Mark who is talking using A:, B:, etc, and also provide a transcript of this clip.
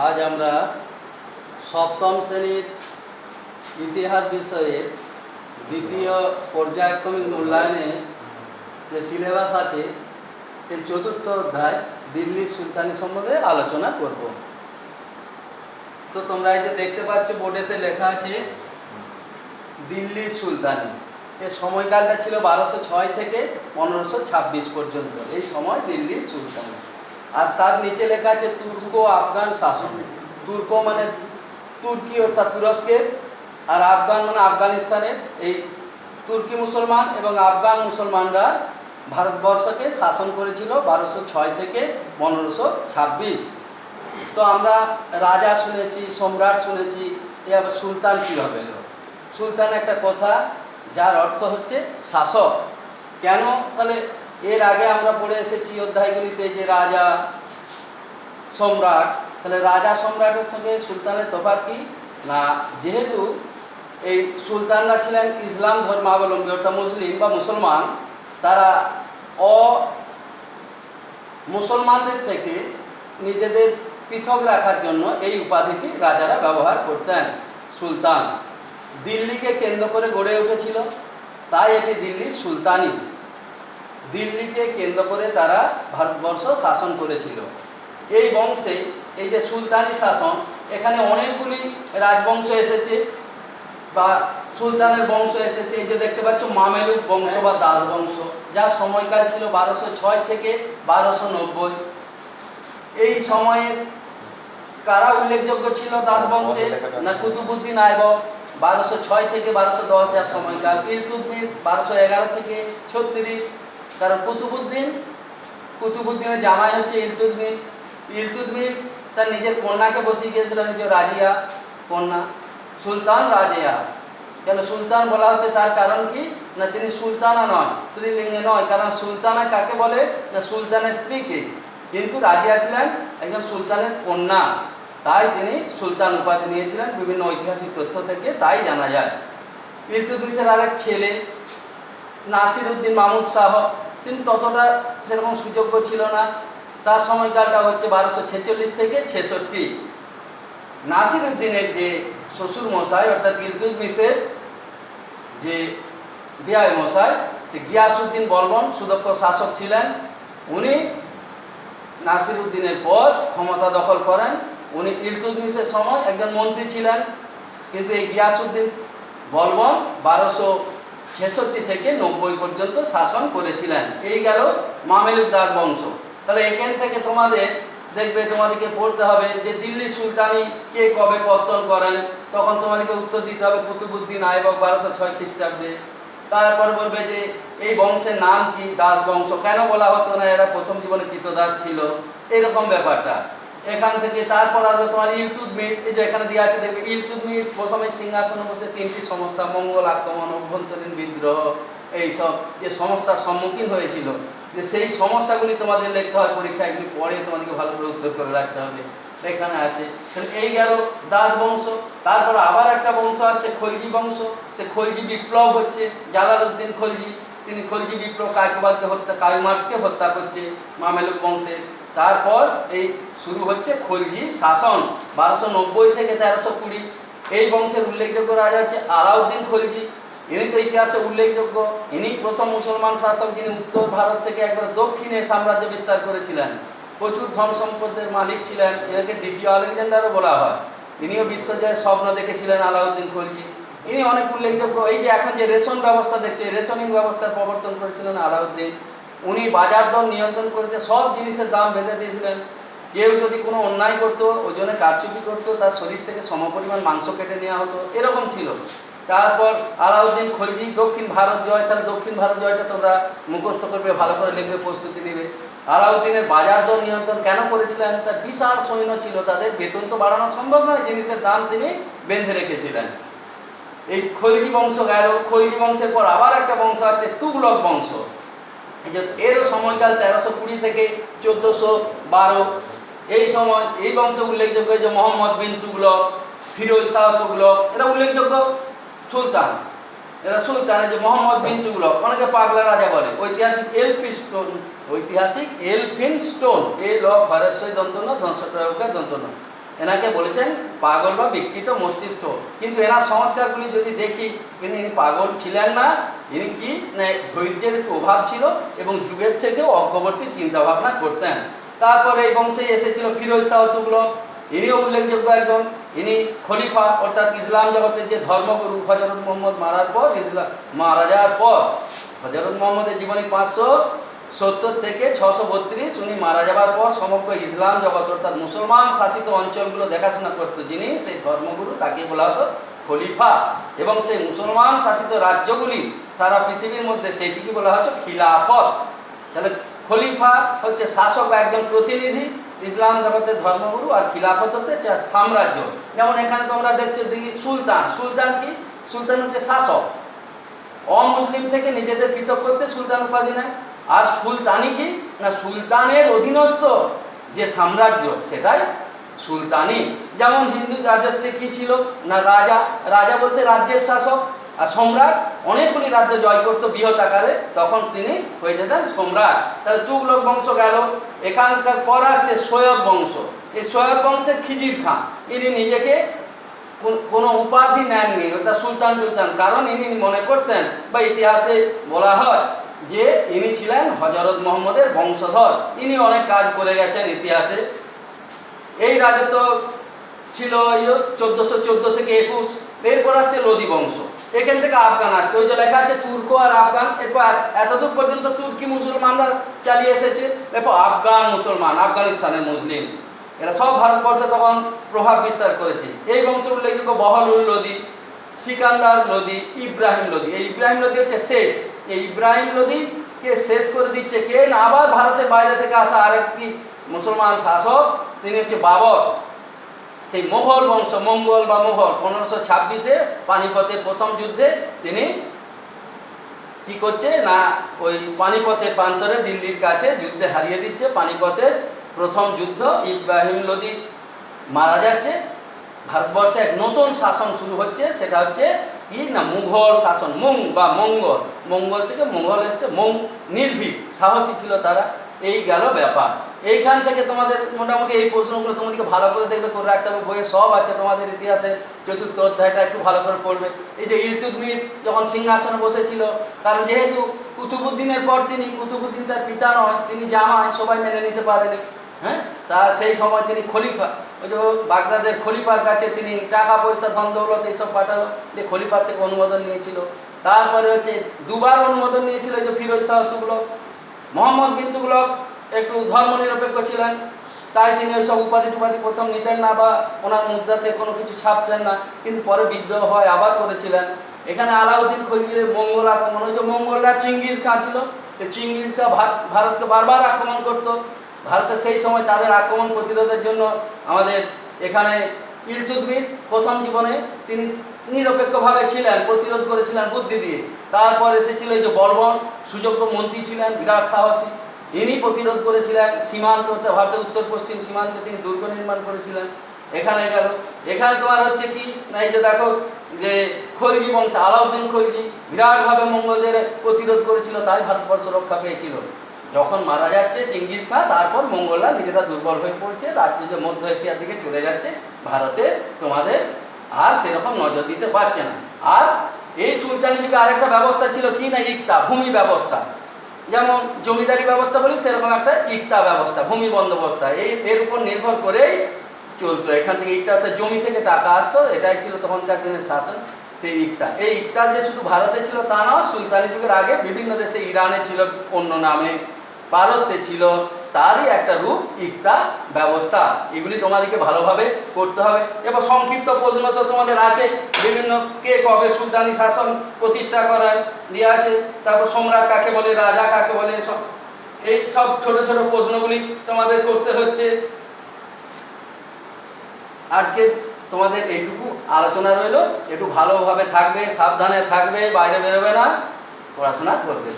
A: আজ আমরা সপ্তম শ্রেণীর ইতিহাস বিষয়ের দ্বিতীয় পর্যায়ক্রমিক মূল্যায়নের যে সিলেবাস আছে সেই চতুর্থ অধ্যায় দিল্লি সুলতানি সম্বন্ধে আলোচনা করব। তো তোমরা এই যে দেখতে পাচ্ছ বোর্ডেতে লেখা আছে দিল্লি সুলতানি। এর সময়কালটা ছিল 1206 থেকে 1526 পর্যন্ত, এই সময় দিল্লি সুলতানি। আর তার নিচে লেখা আছে তুর্কো আফগান শাসন। তুর্কো মানে তুর্কি অর্থাৎ তুরস্কের, আর আফগান মানে আফগানিস্তানের। এই তুর্কি মুসলমান এবং আফগান মুসলমানরা ভারতবর্ষকে শাসন করেছিল 1206 থেকে 1526। তো আমরা রাজা শুনেছি, সম্রাট শুনেছি, এ আবার সুলতান কীভাবে এলো? সুলতান একটা কথা যার অর্থ হচ্ছে শাসক। কেন? তাহলে এর আগে আমরা পড়ে এসেছি অধ্যায়গুলিতে যে রাজা সম্রাট। তাহলে রাজা সম্রাটের সঙ্গে সুলতানের তফাৎ কি না, যেহেতু এই সুলতানরা ছিলেন ইসলাম ধর্মাবলম্বী অর্থাৎ মুসলিম বা মুসলমান, তারা মুসলমানদের থেকে নিজেদের পৃথক রাখার জন্য এই উপাধিটি রাজারা ব্যবহার করতেন। সুলতান দিল্লিকে কেন্দ্র করে গড়ে উঠেছিল, তাই এটি দিল্লি সুলতানি। দিল্লিকে কেন্দ্র করে তারা ভারতবর্ষ শাসন করেছিল। এই বংশে এই যে সুলতানি শাসন, এখানে অনেকগুলি রাজবংশ এসেছে বা সুলতানের বংশ এসেছে। এই যে দেখতে পাচ্ছ মামেলুক বংশ বা দাস বংশ, যার সময়কাল ছিল 1206 থেকে 1290। এই সময়ের কারা উল্লেখযোগ্য ছিল দাস বংশে না, কুতুবউদ্দিন আইবক 1206 থেকে 1210 যার সময়কাল। ইলতুৎমিশ 1211 থেকে 36, কারণ কুতুবউদ্দিনের জামাই হচ্ছে ইলতুৎমিশ। ইলতুৎমিশ তার নিজের কন্যাকে বসিয়ে গিয়েছিল, নিজের রাজিয়া কন্যা সুলতান রাজিয়া। কেন সুলতান বলা হচ্ছে তার কারণ কি না, তিনি সুলতানা নয়, স্ত্রীলিঙ্গে নয়। কারণ সুলতানা কাকে বলে না, সুলতানের স্ত্রীকে। কিন্তু রাজিয়া ছিলেন একজন সুলতানের কন্যা, তাই তিনি সুলতান উপাধি নিয়েছিলেন বিভিন্ন ঐতিহাসিক তথ্য থেকে তাই জানা যায়। ইলতুৎমিশের আরেক ছেলে নাসিরউদ্দিন মাহমুদ শাহ, তিনি ততটা সেরকম সুযোগ্য ছিল না। তার সময়কালটা হচ্ছে 1246 থেকে 66। নাসিরউদ্দিনের যে শ্বশুর মশাই অর্থাৎ ইলতুৎমিশের যে বিয়াই মশাই, সে গিয়াসউদ্দিন বলবন সুদক্ষ শাসক ছিলেন। উনি নাসিরউদ্দিনের পর ক্ষমতা দখল করেন। উনি ইলতুৎমিশের সময় একজন মন্ত্রী ছিলেন, কিন্তু এই গিয়াসউদ্দিন বলবন 1266 থেকে 90 পর্যন্ত শাসন করেছিলেন। এই গেল মামেলুক দাস বংশ। তাহলে এখান থেকে তোমাদেরকে পড়তে হবে যে দিল্লি সুলতানি কে কবে পত্তন করেন। তখন তোমাদেরকে উত্তর দিতে হবে কুতুবউদ্দিন আইবক 1206 খ্রিস্টাব্দে। তারপর বলবে যে এই বংশের নাম কি, দাস বংশ। কেন বলা হতো না এরা প্রথম জীবনে কৃতদাস ছিল, এরকম ব্যাপারটা। এখান থেকে তারপর আসবে তোমার ইলতুৎমিশ। এই যে এখানে দেওয়া আছে দেখবে, ইলতুৎমিশ প্রথমে সিংহাসনে বসে 3টি সমস্যা, মঙ্গল আক্রমণ, অভ্যন্তরীণ বিদ্রোহ, এইসব যে সমস্যার সম্মুখীন হয়েছিল, যে সেই সমস্যাগুলি তোমাদের লিখতে হয় পরীক্ষায়। এগুলি পরে তোমাদেরকে ভালো করে উত্তর করে রাখতে হবে, এখানে আছে। এই গেল দাস বংশ। তারপর আবার একটা বংশ আসছে খলজি বংশ। সে খলজি বিপ্লব হচ্ছে জালালউদ্দিন খলজি, তিনি খলজি বিপ্লব কায়ুমার্সকে হত্যা করছে মামেলুক বংশের। তারপর এই শুরু হচ্ছে খলজি শাসন 1290 থেকে 1320। এই বংশের উল্লেখযোগ্য রাজা হচ্ছে আলাউদ্দিন খলজি। ইনি তো ইতিহাসে উল্লেখযোগ্য। ইনি প্রথম মুসলমান শাসক যিনি উত্তর ভারত থেকে একবার দক্ষিণে সাম্রাজ্য বিস্তার করেছিলেন। প্রচুর ধন সম্পদের মালিক ছিলেন। এনাকে দ্বিতীয় আলেকজান্ডারও বলা হয়। ইনিও বিশ্বজয়ের স্বপ্ন দেখেছিলেন আলাউদ্দিন খলজি। ইনি অনেক উল্লেখযোগ্য। এই যে এখন যে রেশন ব্যবস্থা দেখছে, রেশনিং ব্যবস্থার প্রবর্তন করেছিলেন আলাউদ্দিন। উনি বাজার দর নিয়ন্ত্রণ করেছে, সব জিনিসের দাম বেঁধে দিয়েছিলেন। কেউ যদি কোনো অন্যায় করতো, ওই জন্য কারচুপি করতো, তার শরীর থেকে সমপরিমাণ মাংস কেটে নেওয়া হতো, এরকম ছিল। তারপর আলাউদ্দিন খলজি দক্ষিণ ভারত জয়। তাহলে দক্ষিণ ভারত জয়টা তোমরা মুখস্থ করবে, ভালো করে লিখবে, প্রস্তুতি নেবে। আলাউদ্দিনের বাজার দর নিয়ন্ত্রণ কেন করেছিলেন? তার বিশাল সৈন্য ছিল, তাদের বেতন তো বাড়ানো সম্ভব নয়, জিনিসের দাম তিনি বেঁধে রেখেছিলেন। এই খলজি বংশ গেল। খলজি বংশের পর আবার একটা বংশ আছে তুগলক বংশ। এই যে এরও সময়কাল 1320 থেকে 1412। এই সময় এই বংশে উল্লেখযোগ্য যে মোহাম্মদ বিন তুগলক, ফিরোজ শাহ তুগলক, এরা উল্লেখযোগ্য সুলতান। এরা সুলতান। যে মোহাম্মদ বিন তুগলক, অনেকে পাগলা রাজা বলে। ঐতিহাসিক এলফিনস্টোন, এ ল ভারস্বই দন্তন্য দংশটয়কার দন্তন্য, এনাকে বলেছেন পাগল বা বিকৃত মস্তিষ্ক। কিন্তু এনার সংস্কারগুলি যদি দেখি, ইনি পাগল ছিলেন না, ইনি কি না ধৈর্যের একটু অভাব ছিল এবং যুগের থেকেও অগ্রবর্তী চিন্তাভাবনা করতেন। তারপরে এই বংশে এসেছিল ফিরোজ শাহ তুগলক, ইনিও উল্লেখযোগ্য একজন। ইনি খলিফা অর্থাৎ ইসলাম জগতের যে ধর্মগুরু। হযরত মুহাম্মদ মারা যাওয়ার পর হযরত মুহাম্মদের জীবনী 570 থেকে 632, উনি মারা যাওয়ার পর সমগ্র ইসলাম জগৎ অর্থাৎ মুসলমান শাসিত অঞ্চলগুলো দেখাশোনা করতো যিনি, সেই ধর্মগুরু, তাকে বলা হতো খলিফা। এবং সেই মুসলমান শাসিত রাজ্যগুলি সারা পৃথিবীর মধ্যে সেইটিকে বলা হচ্ছে খিলাফত। তাহলে খলিফা হচ্ছে শাসক বা একজন প্রতিনিধি ইসলাম জগতের ধর্মগুরু, আর খিলাফত হচ্ছে সাম্রাজ্য। যেমন এখানে তোমরা দেখছো দিল্লি সুলতান। সুলতান কি? সুলতান হচ্ছে শাসক। অমুসলিম থেকে নিজেদের পৃথক করতে সুলতান উপাধি নেয়। আর সুলতানি কি না সুলতানের অধীনস্থ যে সাম্রাজ্য সেটাই সুলতানি। যেমন হিন্দু রাজত্বে কি ছিল না রাজা। রাজা বলতে রাজ্যের শাসক, আর সম্রাট অনেকগুলি রাজ্য জয় করতো বৃহৎ আকারে, তখন তিনি হয়ে যেতেন সম্রাট। তাহলে তুগলক বংশ গেল। এখানকার পর আসছে সৈয়দ বংশ। এই সৈয়দ বংশের খিজির খান, ইনি নিজেকে কোনো উপাধি নেননি অর্থাৎ সুলতান টুলতান, কারণ ইনি মনে করতেন বা ইতিহাসে বলা হয় যে ইনি ছিলেন হযরত মুহাম্মদের বংশধর। ইনি অনেক কাজ করে গেছেন ইতিহাসে। এই রাজত্ব ছিল 1414 থেকে 21। এরপর আসছে লোদি বংশ। এখান থেকে আফগান আসছে, ওই যে লেখা আছে তুর্ক আর আফগান। এরপর এতদূর পর্যন্ত তুর্কি মুসলমানরা চালিয়ে এসেছে। এরপর আফগান মুসলমান, আফগানিস্তানের মুসলিম, এরা সব ভারতবর্ষে তখন প্রভাব বিস্তার করেছে। এই বংশ উল্লেখযোগ্য বহলুল লোদি, সিকান্দার লোদি, ইব্রাহিম লোদি। এই ইব্রাহিম লোদি হচ্ছে শেষ। এই ইব্রাহিম লোদিকে শেষ করে দিচ্ছে কে না আবার ভারতের বাইরে থেকে আসা আরেকটি মুসলমান শাসক, তিনি হচ্ছে বাবর। সেই মোগল বংশ, মঙ্গল বা মোগল 1526-এ পানিপথের প্রথম যুদ্ধে তিনি কি করছে না ওই পানিপথের প্রান্তরে দিল্লির কাছে যুদ্ধে হারিয়ে দিচ্ছে। পানিপথের প্রথম যুদ্ধ, ইব্রাহিম লোদি মারা যাচ্ছে। ভারতবর্ষে এক নতুন শাসন শুরু হচ্ছে, সেটা হচ্ছে কি না মুঘল শাসন। মুং বা মঙ্গল, মঙ্গল থেকে মোগল এসছে। মুং নির্ভীক, সাহসী ছিল তারা। এই গেল ব্যাপার। এইখান থেকে তোমাদের মোটামুটি এই প্রশ্নগুলো তোমাদেরকে ভালো করে দেখবে, করে রাখতে হবে। বইয়ে সব আছে তোমাদের ইতিহাসে, চতুর্থ অধ্যায়টা একটু ভালো করে পড়বে। এই যে ইলতুৎমিশ যখন সিংহাসনে বসেছিল, কারণ যেহেতু কুতুবুদ্দিনের পর তিনি, কুতুবুদ্দিন তার পিতা নয়, তিনি জামাই, সবাই মেনে নিতে পারেনি। হ্যাঁ, তা সেই সময় তিনি খলিফা, ওই যে বাগদাদের খলিফার কাছে তিনি টাকা পয়সা ধন দৌলত এইসব পাঠালো, যে খলিফার থেকে অনুমোদন নিয়েছিল। তারপরে হচ্ছে দুবার অনুমোদন নিয়েছিল যে ফিরোজ শাহ তুগলক। মোহাম্মদ বিন তুগলক একটু ধর্মনিরপেক্ষ ছিলেন, তাই তিনি ওই সব উপাধি টুপাধি প্রথম নিতেন না বা ওনার মুদ্রাতে কোনো কিছু ছাপতেন না, কিন্তু পরে বিদ্রোহ হয় আবার করেছিলেন। এখানে আলাউদ্দিন খলজির মঙ্গল আক্রমণ, ওই যে মঙ্গলরা চিঙ্গিজ খাঁ ছিল, চিঙ্গিজ খাঁ ভারতকে বারবার আক্রমণ করতো। ভারতে সেই সময় তাদের আক্রমণ প্রতিরোধের জন্য আমাদের এখানে ইলতুৎমিশ প্রথম জীবনে তিনি নিরপেক্ষভাবে ছিলেন, প্রতিরোধ করেছিলেন বুদ্ধি দিয়ে। তারপর এসেছিল এই যে বলবন, সুযোগ্য মন্ত্রী ছিলেন, বিরাট সাহসী, ইনি প্রতিরোধ করেছিলেন। সীমান্ত ভারতের উত্তর পশ্চিম সীমান্তে তিনি দুর্গ নির্মাণ করেছিলেন। এখানে গেল। এখানে তোমার হচ্ছে কি না এই যে দেখো যে খলজি বংশ, আলাউদ্দিন খলজি বিরাটভাবে মঙ্গলদের প্রতিরোধ করেছিল, তাই ভারতবর্ষ রক্ষা পেয়েছিল। যখন মারা যাচ্ছে চিঙ্গিজ খাঁ, তারপর মঙ্গলরা নিজেরা দুর্বল হয়ে পড়ছে, রাজ্য যে মধ্য এশিয়ার দিকে চলে যাচ্ছে, ভারতে তোমাদের আর সেরকম নজর দিতে পারছে না। আর এই সুলতানি যুগে আরেকটা ব্যবস্থা ছিল কি না ইকতা, ভূমি ব্যবস্থা। যেমন জমিদারি ব্যবস্থা বলি, সেরকম একটা ইকতা ব্যবস্থা, ভূমি বন্দোবস্ত। এর উপর নির্ভর করেই চলতো। এখান থেকে ইকতা অর্থাৎ জমি থেকে টাকা আসতো, এটাই ছিল তখনকার দিনের শাসন, সেই ইকতা। এই ইকতা যে শুধু ভারতে ছিল তা নয়, সুলতানি যুগের আগে বিভিন্ন দেশে, ইরানে ছিল অন্য নামে, পারস্যে ছিল, তারই একটা রূপ ইকতা ব্যবস্থা। এগুলি তোমাদেরকে ভালোভাবে করতে হবে। এবার সংক্ষিপ্ত প্রশ্ন তো তোমাদের আছে, বিভিন্ন কে কবে সুলতানি শাসন প্রতিষ্ঠা করার দেওয়া আছে, তারপর সম্রাট কাকে বলে, রাজা কাকে বলে, এই সব ছোট ছোট প্রশ্নগুলি তোমাদের করতে হচ্ছে। আজকে তোমাদের এইটুকু আলোচনা রইল। একটু ভালোভাবে থাকবে, সাবধানে থাকবে, বাইরে বেরোবে না, পড়াশোনা করবে।